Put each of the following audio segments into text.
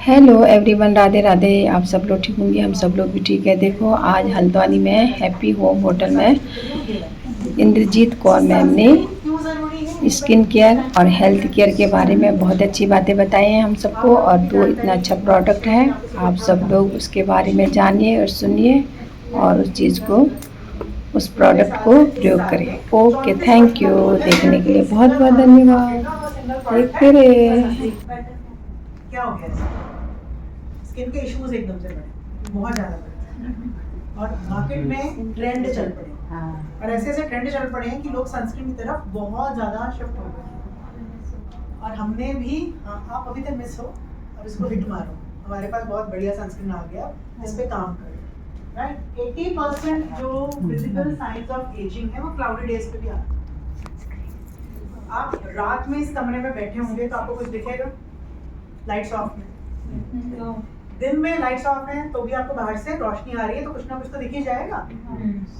Hello everyone, Radhe Radhe. आप सब लोग ठीक होंगे, हम सब लोग भी ठीक है। देखो, आज हल्द्वानी में हैप्पी होम होटल में इंद्रजीत कौर मैम ने स्किन केयर और हेल्थ केयर के बारे में बहुत अच्छी बातें बताई हैं हम सबको, और तो इतना अच्छा प्रोडक्ट है। आप सब लोग उसके बारे में जानिए और सुनिए और उस चीज़ को, उस प्रोडक्ट को प्रयोग करें। Okay, thank you. देखने के लिए बहुत बहुत धन्यवाद। देखते रहे। क्या हो गया, स्किन के इश्यूज एकदम से बढ़े, बहुत ज़्यादा बढ़े और मार्केट में ट्रेंड चल पड़े। और ऐसे ऐसे ट्रेंड चल पड़े हैं कि लोग सनस्क्रीन की तरफ बहुत ज़्यादा शिफ्ट हो गए। और हमने भी, आप अभी तक मिस हो, अब इसको हिट मारो। हमारे पास बहुत बढ़िया सनस्क्रीन आ गया, इस पे काम करो। राइट, 80% जो विजिबल साइंस ऑफ एजिंग है वो क्लाउडी डेज पे भी आता है। आप रात में इस कमरे में बैठे होंगे तो आपको कुछ दिखेगा, लाइट्स ऑफ में। दिन में लाइट्स ऑफ हैं तो भी आपको बाहर से रोशनी आ रही है, तो कुछ ना कुछ तो दिख ही जाएगा।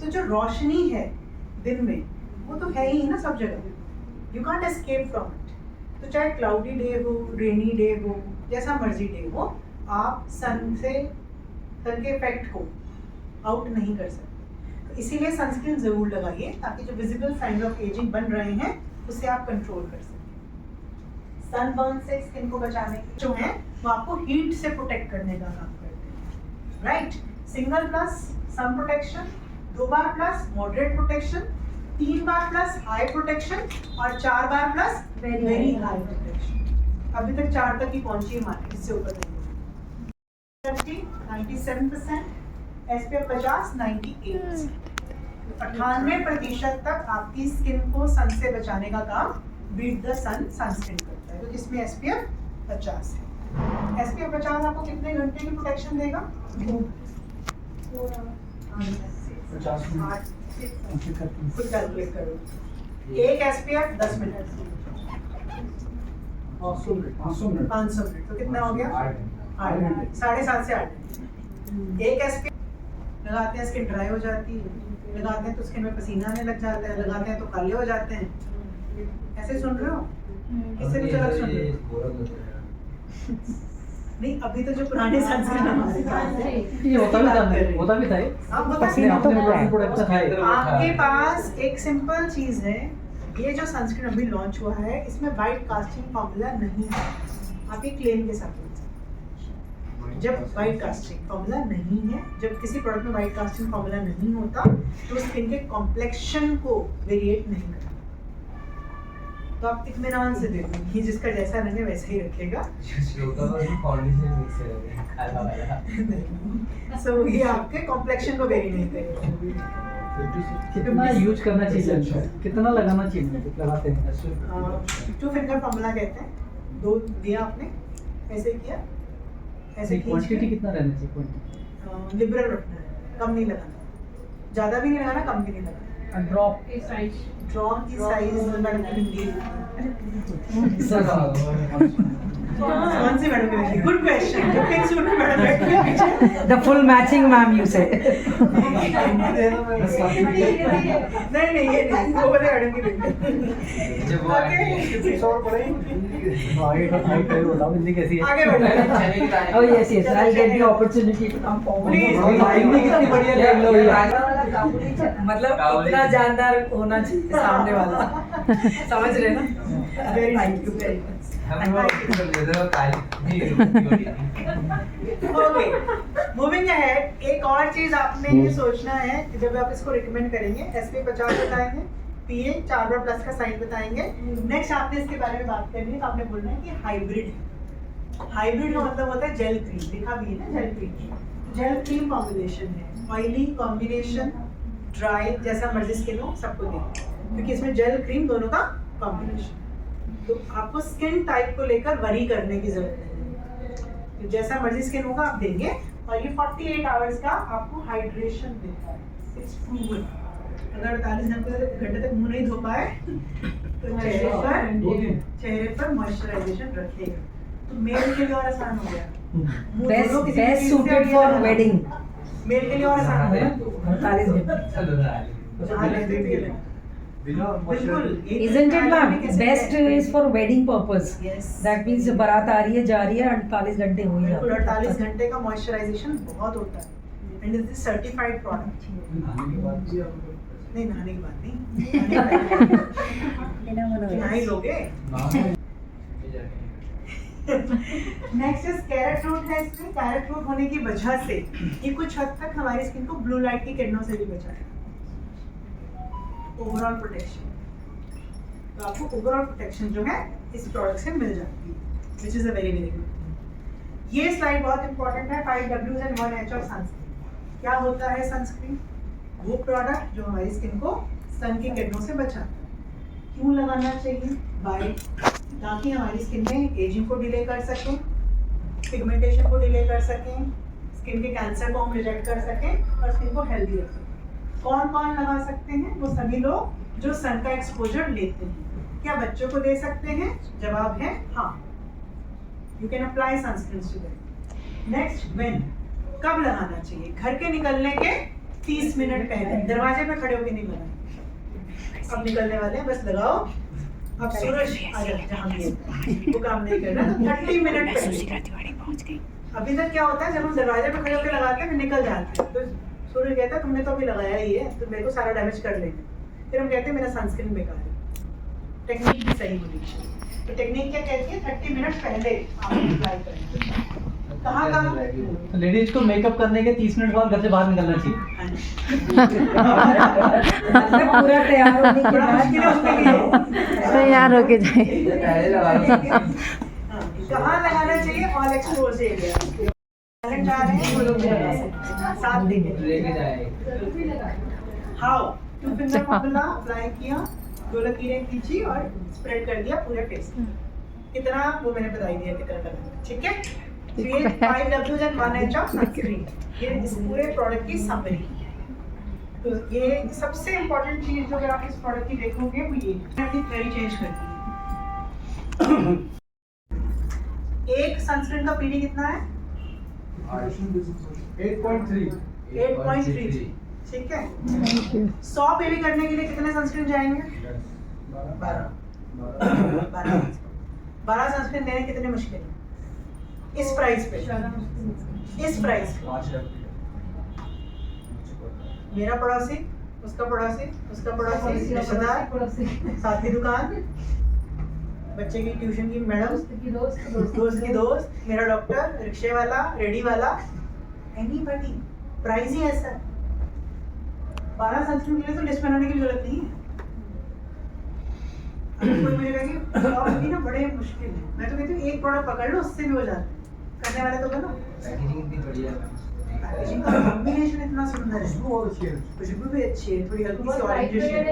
तो जो रोशनी है दिन में, वो तो है ही ना सब जगह, you can't escape from it. तो चाहे क्लाउडी डे हो, रेनी डे हो, जैसा मर्जी डे हो, आप सन के इफेक्ट को आउट नहीं कर सकते। तो इसीलिए सनस्क्रीन जरूर लगाइए, ताकि जो विजिबल साइंस ऑफ एजिंग बन रहे हैं उससे आप कंट्रोल कर सकें। सनबर्न से स्किन को बचाने के जो है वो आपको हीट से प्रोटेक्ट करने का काम करते हैं। Right, single plus sun protection, 2 बार प्लस मॉडरेट प्रोटेक्शन, 3 बार प्लस हाई प्रोटेक्शन और 4 बार प्लस वेरी हाई प्रोटेक्शन। अभी तक 4 तक ही पहुंची है मार्केट, इससे ऊपर नहीं। 97%, SPF 50 98%, 98% तक आपकी स्किन को सन से बचाने का काम बीट द सन सनस्क्रीन करता है, क्योंकि इसमें SPF 50 है। SPF 50 आपको कितने घंटे की प्रोटेक्शन देगा? खुद कैलकुलेट करो। एक SPF 10 मिनट, 500 मिनट, तो कितना हो गया? 8 मिनट, 7.5 से 8। एक SPF लगाते हैं स्किन ड्राई हो जाती है, लगाते हैं तो स्किन में पसीना आने लग जाता है, लगाते हैं तो काले हो जाते हैं। ऐसे सुन रहे हो? किससे कुछ अलग सुन रहे हो? नहीं, अभी तो जो पुराने सनस्क्रीन हमारे पास है, ये होता भी था। आपके पास एक सिंपल चीज है, ये जो सनस्क्रीन अभी लॉन्च हुआ है, इसमें वाइट कास्टिंग फॉर्मूला नहीं है। आप ये क्लेम के साथ, जब वाइट कास्टिंग फॉर्मूला नहीं है, जब किसी प्रोडक्ट में वाइट कास्टिंग फॉर्मूला नहीं होता, तो स्किन के कॉम्प्लेक्शन को वेरिएट नहीं करता। तो आप इत्मीनान से देखो, ये जिसका जैसा रंग है वैसे ही रखेगा। सो ये आपके कॉम्प्लेक्शन को वेरी नहीं करेगा। कितना यूज करना चाहिए, कितना लगाना चाहिए, लगाते हैं 2 फिंगर फॉर्मूला कहते हैं। 2 दिया आपने, ऐसे किया, ऐसे क्वांटिटी कितना रहना चाहिए? क्वांटिटी लिबरल रखना है, कम नहीं लगाना, ज़्यादा भी नहीं लगाना, कम भी नहीं लगाना। ड्रॉप की साइज मैडम कौन सी मैडम की? Good question. जो पिंक सूट में मैडम बैठी है पीछे, The full matching, ma'am, you say. नहीं ये नहीं, वो वाले मैडम की बेटी। आगे बढ़ो। Oh yes, I'll get the opportunity to come forward. कितनी बढ़िया मतलब इतना जानदार होना चाहिए सामने वाला, समझ रहे ना? Very thank you very much. Okay, moving ahead, एक और चीज आपने ये सोचना है कि जब आप इसको रिकमेंड करेंगे, SPF 50 बताएंगे, PA 4 बार प्लस का साइन बताएंगे। नेक्स्ट आपने इसके बारे में बात करनी है, तो आपने बोलना है कि हाइब्रिड है। हाइब्रिड का मतलब होता है जेल क्रीम, लिखा भी है ना gel cream. Gel cream combination है, ऑयली कॉम्बिनेशन, ड्राई, जैसा मर्जी स्किन हो सबको देंगे, क्योंकि इसमें जेल क्रीम दोनों का कॉम्बिनेशन। तो आपको स्किन टाइप को लेकर वरी करने की जरूरत नहीं है, तो जैसा मर्जी स्किन होगा आप देंगे। और ये 48 आवर्स का आपको हाइड्रेशन देता है, इट्स प्रूवन। अगर 48 घंटे तक मुंह नहीं धो पाए तो चेहरे पर मॉइस्चराइजेशन रखेगा। तो मेल के लिए और आसान हो गया, Best suited for wedding. Male के लिए और आसान हो गया। 48 घंटे। जहाँ लेते थे बिल्कुल Isn't it ma'am? Best is for wedding purpose. Yes. That means बारात आ रही है जा रही है 48 घंटे हो ही बिल्कुल जाते 48 घंटे का मॉइस्चराइजेशन बहुत होता है and it is certified product. नहीं नहाने की बात नहीं, नहा ही लोगे। नेक्स्ट इज कैरेट फ्रूट है। इसमें कैरेट फ्रूट होने की वजह से ये कुछ हद तक हमारी स्किन को ब्लू लाइट की किरणों से भी बचाएगा। ओवरऑल प्रोटेक्शन, तो आपको ओवरऑल प्रोटेक्शन जो है इस प्रोडक्ट से मिल जाती है, which is a very very good. ये स्लाइड बहुत इंपॉर्टेंट है, 5 Ws and 1 H of sunscreen. क्या होता है सनस्क्रीन? वो प्रोडक्ट जो हमारी स्किन को सन की किरणों से बचाता है। क्यों लगाना चाहिए? बाय ताकि हमारी स्किन में एजिंग को डिले कर सकें, पिगमेंटेशन को डिले कर सकें, स्किन के कैंसर को हम रिजेक्ट कर सकें और स्किन को हेल्दी रख सकें। कौन कौन लगा सकते हैं? वो सभी लोग जो सन का एक्सपोजर लेते हैं। क्या बच्चों को दे सकते हैं? जवाब है हाँ, you can apply sunscreen to them. Next, when, कब लगाना चाहिए? घर के निकलने के 30 मिनट पहले, दरवाजे पे खड़े होकर नहीं लगाना। अब निकलने वाले हैं, बस लगाओ। अब सूरज आ जाए जहाँ भी है, वो काम नहीं करना, तो 30 मिनट पहले। अभी तक क्या होता है, जब हम दरवाजे पे खड़े होकर लगाते हैं निकल जाते हैं, तो सूरज कहता है तुमने तो अभी लगाया ही है, तो मेरे को सारा डैमेज कर लेंगे। फिर हम कहते हैं मेरा सनस्क्रीन बेकार है। टेक्निक भी सही होनी चाहिए। तो टेक्निक क्या कहती है? 30 मिनट पहले आप अप्लाई करें। कहाँ कहाँ? लेडीज को मेकअप करने के 30 मिनट बाद घर से बाहर निकलना चाहिए। मतलब पूरा तैयार होने के थोड़ा बाद मुश्किल है उसके लिए। तैयार होके जाए। कहाँ लगाना चाहिए? All expose area. टैलेंट जा रहे हैं वो लोग भी लगा सकते हैं, साथ देंगे। How two finger formula apply किया, 2 लकीरें खींची और स्प्रेड कर दिया पूरे फेस पे। कितना वो मैंने बता ही दिया कितना लगाना, ठीक है। तो ये 5 Ws and 1 H of sunscreen, ये इस पूरे प्रोडक्ट की समरी है। तो ये सबसे इम्पोर्टेंट चीज जो अगर आप इस प्रोडक्ट की देखोगे वो ये अपनी थ्योरी चेंज करती है। एक सनस्क्रीन का पीडी कितना है? 8.3, ठीक है। 100 पीवी करने के लिए कितने सनस्क्रीन जाएंगे? 12 सनस्क्रीन देने कितने मुश्किल है इस प्राइस पे? इस प्राइस पे मेरा पड़ोसी, उसका पड़ोसी, उसका पड़ोसी, रिश्तेदार, साथ की दुकान, बच्चे की ट्यूशन की मैडम, दोस्त की दोस्त, मेरा डॉक्टर, रिक्शे वाला, रेडी वाला, एनीबॉडी। प्राइस ही ऐसा है। 12 सनस्क्रीन के लिए तो लिस्ट बनाने की जरूरत नहीं है। अगर कोई मुझे कहे कि अभी ना बड़े मुश्किल है, मैं तो कहती हूँ एक प्रोडक्ट पकड़ लो, उससे भी हो जाता है। करने वाले तो बनो। पैकेजिंग का कॉम्बिनेशन इतना सुंदर है, खुशबू भी अच्छी है, थोड़ी हल्की सी ऑरेंज शेड।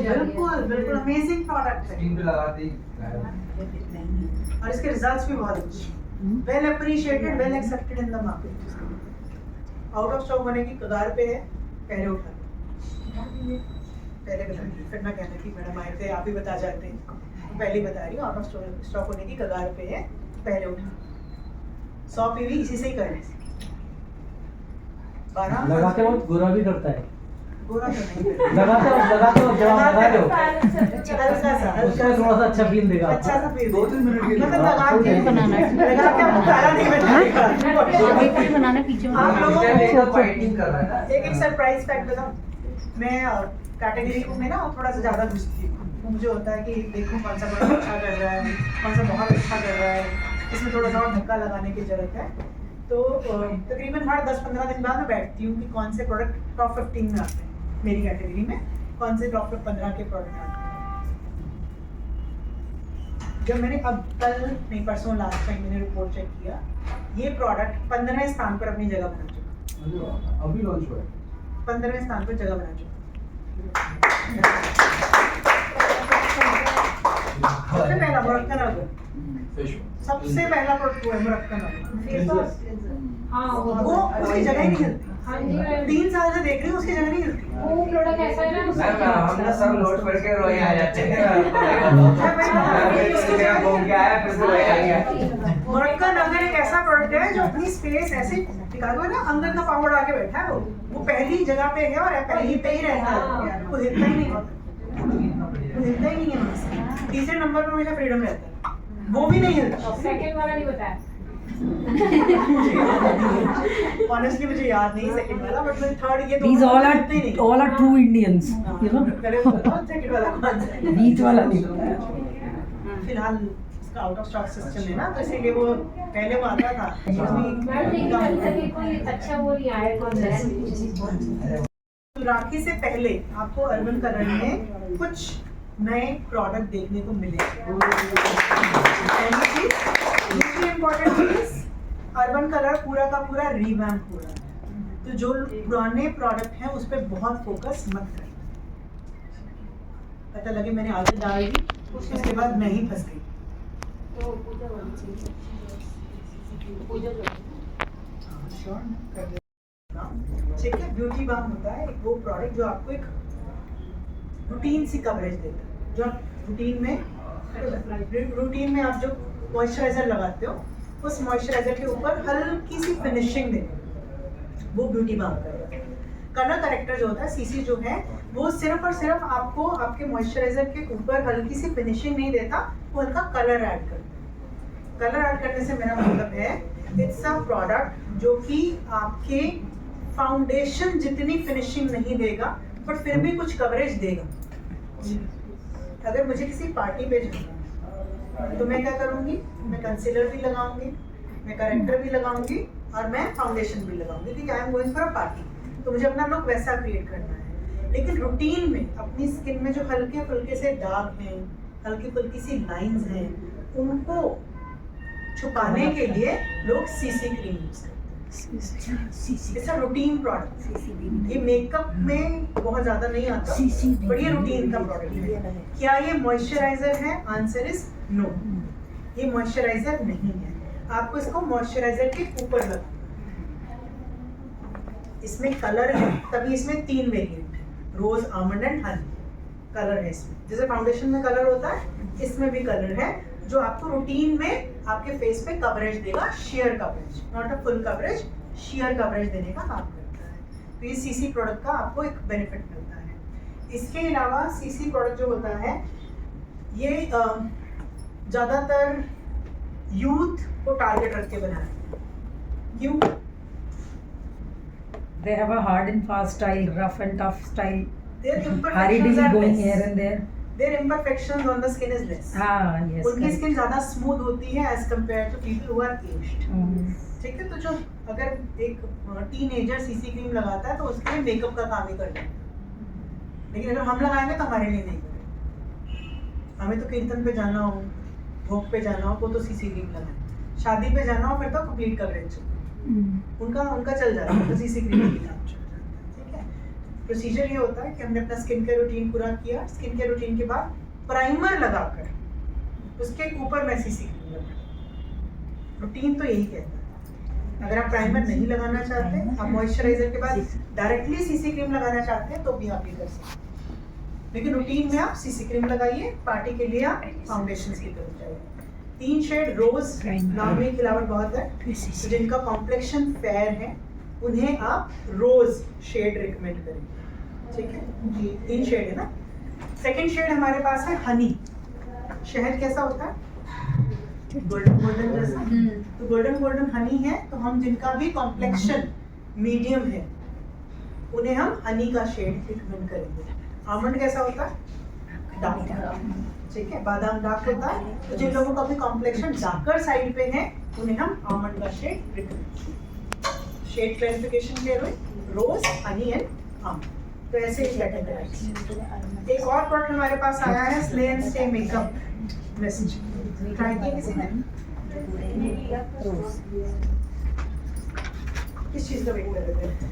बिल्कुल बिल्कुल अमेजिंग प्रोडक्ट है और इसके रिजल्ट्स भी बहुत अच्छे, well appreciated, well accepted in the market. Out of stock होने की कगार पे है, पहले उठा लो, पहले बता दी, फिर ना कहना कि मैडम आए थे आप ही बता जाते हैं। पहले ही बता रही हूँ, आउट ऑफ स्टॉक होने की कगार पे है, पहले उठा। 100 पीवी इसी से ही करने से 12 लगाते वक्त गोरा भी करता है। गोरा तो नहीं लगाते वक्त जब आप लगा रहे हो हल्का सा उसको थोड़ा सा अच्छा फील देगा। अच्छा सा फील 2-3 मिनट के लिए। मतलब लगा के बनाना है। लगा के आपको काला नहीं बनेगा। बनाना पीछे आप लोगों को एक सरप्राइज फैक्ट बताऊं, मैं कैटेगरी में ना थोड़ा सा ज़्यादा घुसती हूँ। मुझे होता है कि देखूँ कौन सा प्रोडक्ट अच्छा कर रहा है, कौन सा बहुत अच्छा कर रहा है, इसमें थोड़ा सा और धक्का लगाने की ज़रूरत है। तो तकरीबन हर 10-15 दिन बाद मैं बैठती हूँ कि कौन से प्रोडक्ट टॉप 15 में आते हैं मेरी कैटेगरी में, कौन से टॉप 15 के प्रोडक्ट आते हैं। जब मैंने अब कल नहीं परसों लास्ट टाइम मैंने रिपोर्ट चेक किया, ये प्रोडक्ट 15वें स्थान पर अपनी जगह बना चुका। अभी लॉन्च हुआ है। 15वें स्थान पर जगह बना चुका। सबसे पहला मुरक्कन रबर, सबसे पहला प्रोडक्ट वो है मुरक्कन रबर। वो उसकी जगह ही नहीं हिलती। 3 साल से देख रही हूँ, उसकी जगह नहीं हिलती। वो प्रोडक्ट ऐसा है ना हम ना सब लोड करके रोए आ जाते हैं। मुरक्कन रबर एक ऐसा प्रोडक्ट है जो अपनी स्पेस ऐसे टिका हुआ है ना, अंदर का पाउडर आके बैठा है, वो पहली जगह पे है और पहली पे ही रहता है, वो हिलता ही नहीं। हिलता ही नहीं है वहाँ से। तीसरे नंबर पर मेरा फ्रीडम रहता है, वो भी नहीं हिलता। सेकंड वाला नहीं बताया। ऑनेस्टली मुझे याद नहीं सेकंड वाला, बट मैं थर्ड ये These all हिलते ही नहीं। are true Indians, you know. पहले बताओ सेकंड वाला कौन सा है? बीच वाला नहीं बताया। फिलहाल उसका आउट ऑफ स्टॉक सिस्टम है ना, तो इसीलिए वो पहले वो आता था। अच्छा वो नहीं आया कौन सा। तो राखी से पहले आपको अर्बन कलर में कुछ नए प्रोडक्ट देखने को मिलेंगे। पहली चीज, दूसरी इम्पोर्टेंट चीज, अर्बन कलर पूरा का पूरा रिवैम्प हो रहा है, तो जो पुराने प्रोडक्ट हैं उस पर बहुत फोकस मत करें। पता लगे मैंने आगे डाल दी, उसके बाद मैं ही फंस गई। श्योर कर दे। ठीक है, ब्यूटी बाम होता है वो प्रोडक्ट जो आपको एक रूटीन सी कवरेज देता है। जो आप रूटीन में आप जो मॉइस्चराइजर लगाते हो, उस मॉइस्चराइजर के ऊपर हल्की सी फिनिशिंग देते, वो ब्यूटी बाम करता है। कलर करेक्टर जो होता है, सीसी जो है, वो सिर्फ और सिर्फ आपको आपके मॉइस्चराइजर के ऊपर हल्की सी फिनिशिंग नहीं देता, वो हल्का कलर ऐड करता है। कलर ऐड करने से मेरा मतलब है इट्स अ प्रोडक्ट जो कि आपके फाउंडेशन जितनी फिनिशिंग नहीं देगा, बट फिर भी कुछ कवरेज देगा। अगर मुझे किसी पार्टी पे जाना है तो मैं क्या करूँगी, मैं कंसीलर भी लगाऊंगी, मैं करेक्टर भी लगाऊंगी और मैं फाउंडेशन भी लगाऊंगी, क्योंकि I am going for a party, तो मुझे अपना लुक वैसा क्रिएट करना है। लेकिन रूटीन में अपनी स्किन में जो हल्के फुल्के से दाग हैं, हल्की फुल्की सी लाइंस हैं, उनको छुपाने के लिए लोग सीसी क्रीम यूज करते हैं। It's a routine product. ये मेकअप में बहुत ज्यादा नहीं आता, बट ये रूटीन का प्रोडक्ट है। क्या ये मॉइस्चराइजर है? आंसर इज नो, ये मॉइस्चराइजर नहीं है। आपको इसको मॉइस्चराइजर के ऊपर लगाना। इसमें कलर है, तभी इसमें 3 वेरिएंट है, रोज, आमंड एंड हनी कलर है इसमें। जैसे फाउंडेशन में कलर होता है, इसमें भी कलर है जो आपको रूटीन में आपके फेस पे कवरेज देगा, share coverage, not a full coverage, share coverage देने का काम करता है। तो ये सीसी प्रोडक्ट का आपको एक बेनिफिट मिलता है। इसके अलावा सीसी प्रोडक्ट जो होता है, ये ज़्यादातर यूथ को टारगेट रख के बनाया है। क्यों? They have a hard and fast style, rough and tough style. Their Harry imperfections are going less. here and there. Their imperfections on the skin is less. हाँ, yes. उनकी correct. स्किन ज़्यादा smooth होती है as compared to people who are aged. ठीक है, तो जो अगर एक टीनेजर सीसी क्रीम लगाता है तो उसके लिए मेकअप का काम ही करता है, लेकिन अगर हम लगाएंगे तो हमारे लिए नहीं करेगा। हमें तो कीर्तन पे जाना हो, भोग पे जाना हो, तो सीसी क्रीम लगाए, शादी पे जाना हो फिर तो कंप्लीट कवरेज उनका चल जाता है, तो सीसी क्रीम की काम चल जाता है। ठीक है, प्रोसीजर ये होता है कि हमने अपना स्किन केयर रूटीन पूरा किया। स्किन केयर रूटीन के बाद प्राइमर लगाकर उसके ऊपर मैं सीसी क्रीम लगाऊं। रूटीन तो यही कहता है। अगर आप प्राइमर नहीं लगाना चाहते, आप मॉइस्चराइजर के बाद डायरेक्टली सीसी क्रीम लगाना चाहते हैं, तो भी आप ये कर सकते हैं। लेकिन रूटीन में आप सीसी क्रीम लगाइए, पार्टी के लिए आप फाउंडेशन की तरफ जाइए। 3 शेड रोज, नाम में खिलावट बहुत है, तो जिनका कॉम्प्लेक्शन फेयर है उन्हें आप रोज शेड रिकमेंड करेंगे। ठीक है, 3 शेड है ना। सेकंड शेड हमारे पास है हनी। शहद कैसा होता है? गोल्डन गोल्डन जैसा। तो गोल्डन गोल्डन हनी है, तो हम जिनका भी कॉम्प्लेक्शन मीडियम है उन्हें हम हनी का शेड रिकमेंड करेंगे। आमंड कैसा होता है? डार्क। ठीक है, बादाम डार्क होता है, तो जिन लोगों का भी कॉम्प्लेक्शन डार्कर साइड पे है उन्हें हम आमंड का शेड रिकमेंड। शेड क्लैरिफिकेशन के लिए रोज, हनी एंड आमंड, तो ऐसे ही कैटेगराइज। एक और प्रोडक्ट हमारे पास आया है, slay and stay makeup mist. Try किया किसी ने? किस चीज का वेट कर रहे थे?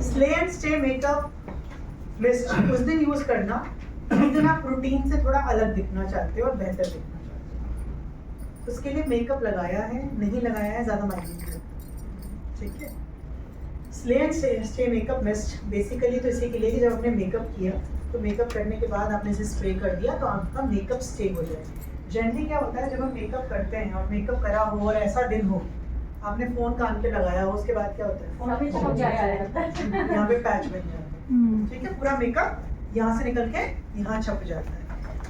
Slay and stay makeup mist उस दिन यूज करना जिस दिन आप रूटीन से थोड़ा अलग दिखना चाहते हो और बेहतर दिखना चाहते हो। उसके लिए मेकअप लगाया है नहीं लगाया है ज़्यादा मायने नहीं रखता। ठीक है, slay and stay makeup mist basically तो इसी के लिए कि जब आपने मेकअप किया तो मेकअप करने के बाद आपने इसे स्प्रे कर दिया तो आपका मेकअप स्टे हो जाए। जनरली क्या होता है, जब हम मेकअप करते हैं और मेकअप करा हो और ऐसा दिन हो, आपने फ़ोन कान पे लगाया हो, उसके बाद क्या होता है, यहाँ पे पैच बन जाता है। ठीक है, पूरा मेकअप यहाँ से निकल के यहाँ छप जाता है,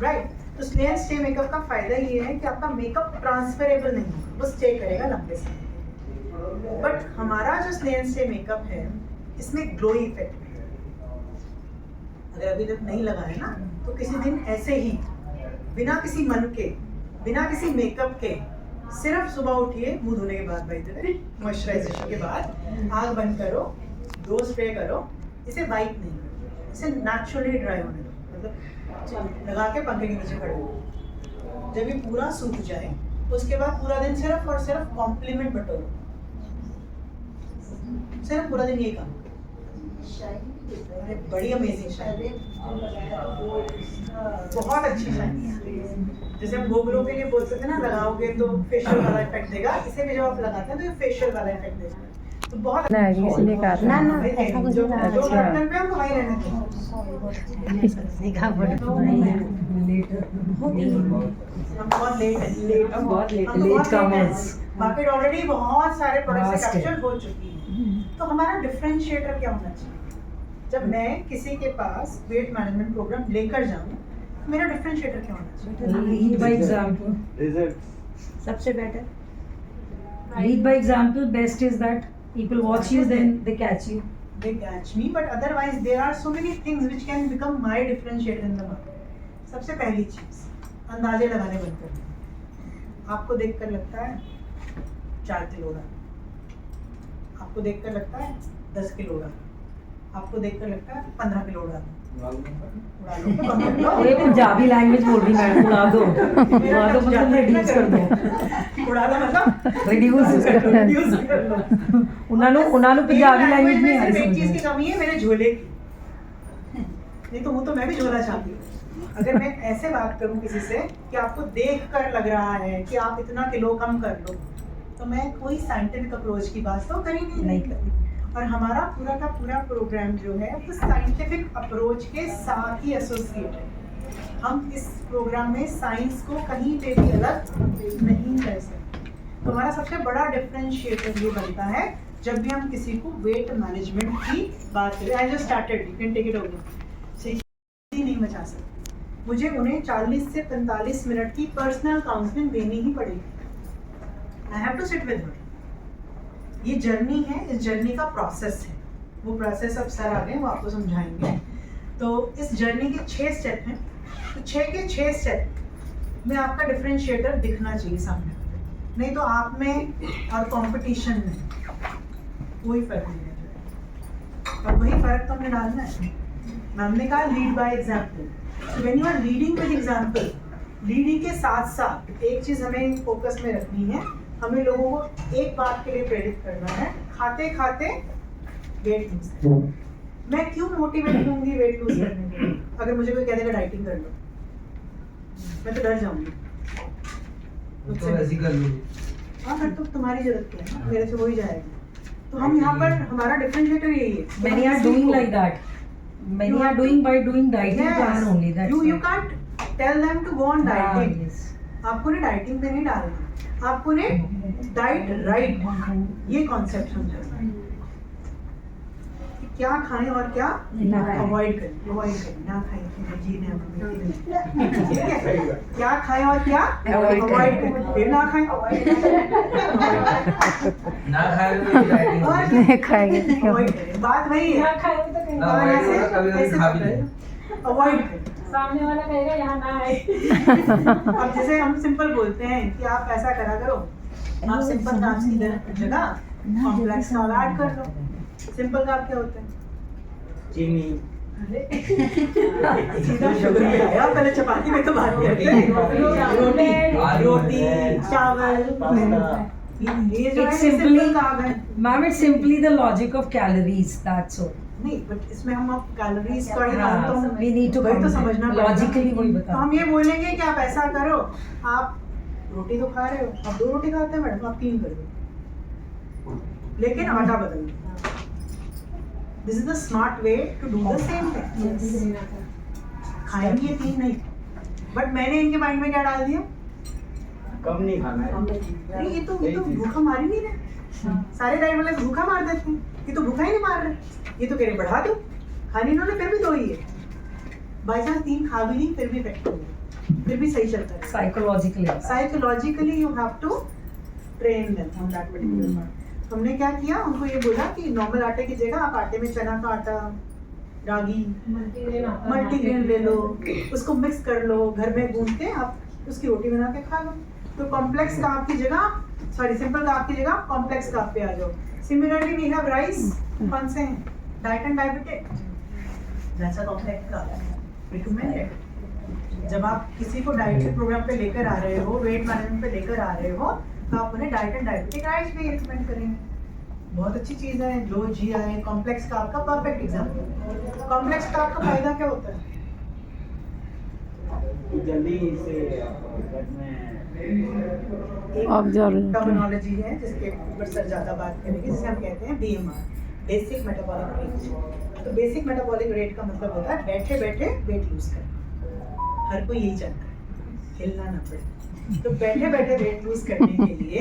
राइट। तो स्ले एंड स्टे मेकअप का फायदा ये है कि आपका मेकअप ट्रांसफरेबल नहीं होगा, वो स्टे करेगा लंबे समय। बट हमारा जो स्ले एंड स्टे मेकअप है इसमें ग्लोई इफेक्ट है। अगर अभी तक नहीं लगा है ना, तो किसी दिन ऐसे ही बिना किसी मन के, बिना किसी मेकअप के, सिर्फ सुबह उठिए, मुंह धोने के बाद, भाई मॉइस्चराइजेशन के बाद आग बंद करो, 2 स्प्रे करो, इसे वाइट नहीं करो, इसे नेचुरली ड्राई होने दो, मतलब लगा के पंखे के नीचे खड़े हो। जब ये पूरा सूख जाए उसके बाद पूरा दिन सिर्फ और सिर्फ कॉम्प्लीमेंट बटोरो, सिर्फ पूरा दिन यही काम करो। अरे बड़ी अमेजिंग शाइनी, बहुत अच्छी शाइनी है। जैसे हम गोगलों के लिए बोल सकते हैं ना, लगाओगे तो फेशियल वाला इफेक्ट देगा, इसे भी जब आप लगाते हैं तो ये फेशियल वाला इफेक्ट देगा। तो बहुत ना इसलिए कहा था। जो बर्तन पे हम वही रहने दें। हम बहुत लेट है, लेट कमर्स। मार्केट ऑलरेडी बहुत सारे प्रोडक्ट्स से कैप्चर हो चुकी है। तो हमारा डिफरेंशिएटर क्या होना चाहिए? जब मैं किसी के पास वेट मैनेजमेंट प्रोग्राम लेकर जाऊं, मेरा डिफरेंशिएटर क्या होना चाहिए? Lead by example. सबसे better Lead by example. Best is that people watch you, then they catch you. They catch me, but otherwise there are so many things which can become my differentiator in the market. सबसे पहली चीज, अंदाजे लगाने बंद कर दो। आपको देखकर लगता है 4 किलो का, आपको देखकर लगता है 10 किलो का, आपको देखकर लगता है 15 किलो का, उड़ा लो, ये पंजाबी लैंग्वेज बोल रही मैडम, उड़ा दो मतलब रिड्यूस कर दो, उड़ा लो मतलब रिड्यूस कर दो। उन्होंने पंजाबी लैंग्वेज में सिर्फ एक चीज की कमी है, मेरे झोले की। नहीं तो वो तो मैं भी झोला चाहती हूँ। अगर मैं ऐसे बात करूँ किसी से कि आपको देख कर लग रहा है कि आप इतना किलो कम कर लो, तो मैं कोई साइंटिफिक अप्रोच की बात तो कर ही नहीं करती। और हमारा पूरा का पूरा प्रोग्राम जो है वो साइंटिफिक अप्रोच के साथ ही एसोसिएट है। हम इस प्रोग्राम में साइंस को कहीं पे भी अलग नहीं कर सकते। तो हमारा सबसे बड़ा डिफरेंशिएटर ये बनता है जब भी हम किसी को वेट मैनेजमेंट की बात करें। I just started, you can take it over. नहीं बचा सकते, मुझे उन्हें 40 से 45 मिनट की पर्सनल काउंसलिंग देनी ही पड़ेगी। I have to sit with her. ये जर्नी है, इस जर्नी का प्रोसेस है, वो प्रोसेस अब सर आ गए, वो आपको समझाएंगे। तो इस जर्नी के 6 स्टेप हैं, तो 6 के 6 स्टेप में आपका डिफरेंशिएटर दिखना चाहिए सामने, नहीं तो आप में और कंपटीशन में कोई फर्क नहीं है। और वही फर्क तो हमने डालना है। मैम ने कहा lead by example. So when you are leading with example, leading के साथ साथ एक चीज़ हमें फोकस में रखनी है, हमें लोगों को एक बात के लिए प्रेरित करना है, खाते खाते वेट लूज। मैं क्यों मोटिवेट होंगी वेट लूज करने के लिए? अगर मुझे कोई कह देगा डाइटिंग कर लो, मैं तो डर जाऊंगी। तो ऐसी कर लो। हाँ, फिर तो तुम्हारी जरूरत क्या है ना, मेरे से हो ही जाएगा। तो हम यहाँ पर हमारा डिफरेंशिएटर यही है। Many are doing like that. Many are doing by doing dieting plan only. That's You can't tell them to go on dieting. yes. आपको ने डाइटिंग पे नहीं डालना, आपको ने डाइट राइट, ये कॉन्सेप्ट समझाना है कि क्या खाएं और क्या अवॉइड करें। ना खाएं जी ने ठीक है, क्या खाएं और क्या अवॉइड करें, फिर ना खाएं ना खाए तो डाइटिंग और नहीं खाएंगे अवॉइड करें। बात वही है, कभी खा भी नहीं। अवॉइड करें। सामने वाला कहेगा यहाँ ना आए। अब जैसे हम सिंपल बोलते हैं कि आप ऐसा करा करो, आप सिंपल कार्ब्स की जगह कॉम्प्लेक्स कार्ब ऐड कर लो। सिंपल कार्ब क्या होते हैं? चीनी। सीधा शुगर पे आया, पहले चपाती में तो बात करते हैं। रोटी, चावल, ये जो है It's सिंपल simply, कार्ब है। ma'am, it's simply the logic of calories. That's all. नहीं, बट इसमें हम अब कैलोरीज का ही हाँ, तो we need to वही तो समझना पड़ेगा। logically वही तो बता। हम ये बोलेंगे कि आप ऐसा करो, आप रोटी तो खा रहे हो, आप 2 रोटी खाते हैं मैडम, आप 3 कर दो, लेकिन आटा बदल दो। This is the smart way to do the same thing. खाएंगे 3 नहीं, बट मैंने इनके माइंड में क्या डाल दिया, कम नहीं खाना है। अरे ये तो भूखा मार ही नहीं रहे। सारे डाइट वाले भूखा मार देते हैं, ये तो भूखा ही नहीं मार रहे, ये तो कह रहे बढ़ा दो, खानी इन्होंने फिर भी 2 ही है, बाई चांस 3 खा भी नहीं फिर भी इफेक्ट होगा, फिर भी सही चलता है। Psychologically you have to train them on that particular part. हमने क्या किया, उनको ये बोला कि नॉर्मल आटे की जगह आप आटे में चना का आटा, रागी, मल्टीग्रेन ले लो, उसको मिक्स कर लो, घर में गूंद के आप उसकी रोटी बना के खा लो। तो कॉम्प्लेक्स कार्ब की जगह, सॉरी सिंपल कार्ब की जगह कॉम्प्लेक्स कार्ब पे आ जाओ। सिमिलरली वी हैव राइस, कौन से हैं, diet and diabetic, that's a complex carb recommended. जब आप किसी को डाइट प्रोग्राम पे लेकर आ रहे हो, वेट मैनेजमेंट पे लेकर आ रहे हो, तो आप उन्हें डाइट एंड डायबिटिक राइस भी रिकमेंड करेंगे। बहुत अच्छी चीज़ है, लो GI कॉम्प्लेक्स कार्ब का परफेक्ट एग्जाम्पल। कॉम्प्लेक्स कार्ब का फायदा क्या होता है? जल्दी से गट में टर्मिनोलॉजी है जिसके ऊपर सर ज़्यादा बात करेंगे, जिसे हम कहते हैं BMR, बेसिक मेटाबॉलिक रेट। तो बेसिक मेटाबॉलिक रेट का मतलब होता है बैठे बैठे वेट लूज करना। हर कोई यही चाहता है, हिलना ना पड़े। तो बैठे बैठे वेट लूज करने के लिए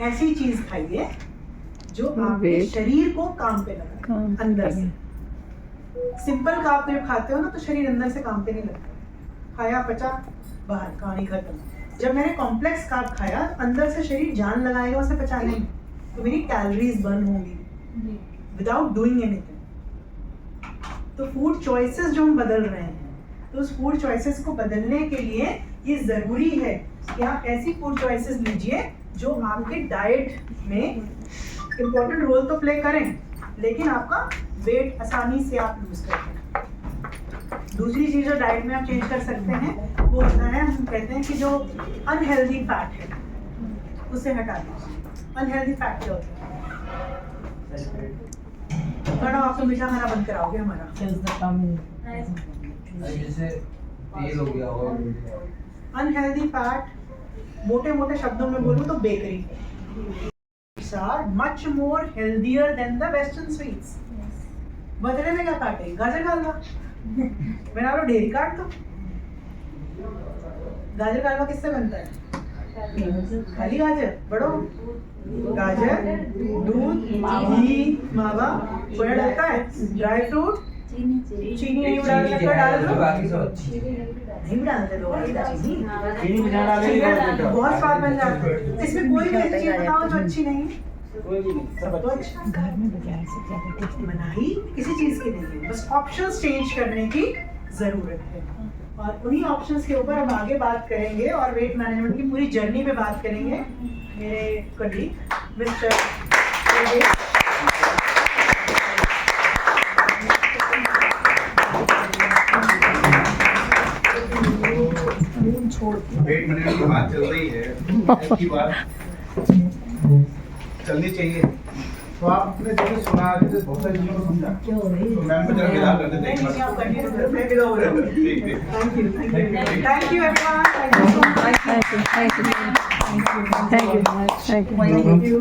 ऐसी चीज़ खाइए जो आपके शरीर को काम पे लगा, अंदर से। सिंपल कार्ब जब खाते हो ना तो शरीर अंदर से काम पे नहीं लगता, खाया पचा बाहर, कहानी खत्म। जब मैंने कॉम्प्लेक्स कार्ब खाया, अंदर से शरीर जान लगाएगा उसे पचाने में, तो मेरी कैलोरीज बर्न होंगी विदाउट डूइंग एनीथिंग। तो फूड चॉइसेस जो हम बदल रहे हैं, तो उस फूड चॉइसेस को बदलने के लिए ये ज़रूरी है कि आप ऐसी फूड चॉइसेस लीजिए जो आपके डाइट में इम्पोर्टेंट रोल तो प्ले करें, लेकिन आपका वेट आसानी से आप लूज कर पाएं। दूसरी चीज़ जो डाइट में आप चेंज कर सकते हैं वो होता है, हम कहते हैं कि जो अनहेल्दी फैट है उसे हटा दीजिए। अनहेल्दी फैट क्या होता है? बड़ा आप तो मीठा खाना बंद कराओगे हमारा। जैसे तेल हो गया और अनहेल्दी फैट मोटे मोटे शब्दों में बोलूँ तो bakery are much more healthier than the western sweets. बदले में क्या काटे? गाजर का हलवा। मैंने आप लोग ढेरी काट दो। गाजर का हलवा किससे बनता है? खाली गाजर, बड़ो गाजर, दूध, घी, मावा, सोया डलता है, ड्राई फ्रूट, चीनी नहीं डाल, शक्कर डाल दो, बाकी सब अच्छी नहीं डालते लोग चीनी, चीनी बिना डाले बहुत स्वाद बन जाता है। इसमें कोई भी ऐसी चीज बताओ जो अच्छी नहीं है? कोई भी नहीं, सब तो अच्छा घर में बाजार से ज्यादा टेस्टी मनाही किसी चीज की नहीं है, बस ऑप्शंस चेंज करने की जरूरत है। और उन्हीं ऑप्शंस के ऊपर हम आगे बात करेंगे और वेट मैनेजमेंट की पूरी जर्नी पे बात करेंगे। मेरे कलीग मिस्टर वेट मैनेजमेंट की बात चल रही है, इसकी बात चलनी चाहिए। तो आपने जो भी सुना, जैसे बहुत सारी चीजों को समझा, तो मैम को जरा मिला कर देते हैं। आप कंटिन्यू करो, मैं मिला हो रहा हूँ। ठीक है। Thank you everyone, thank you so much, thank you.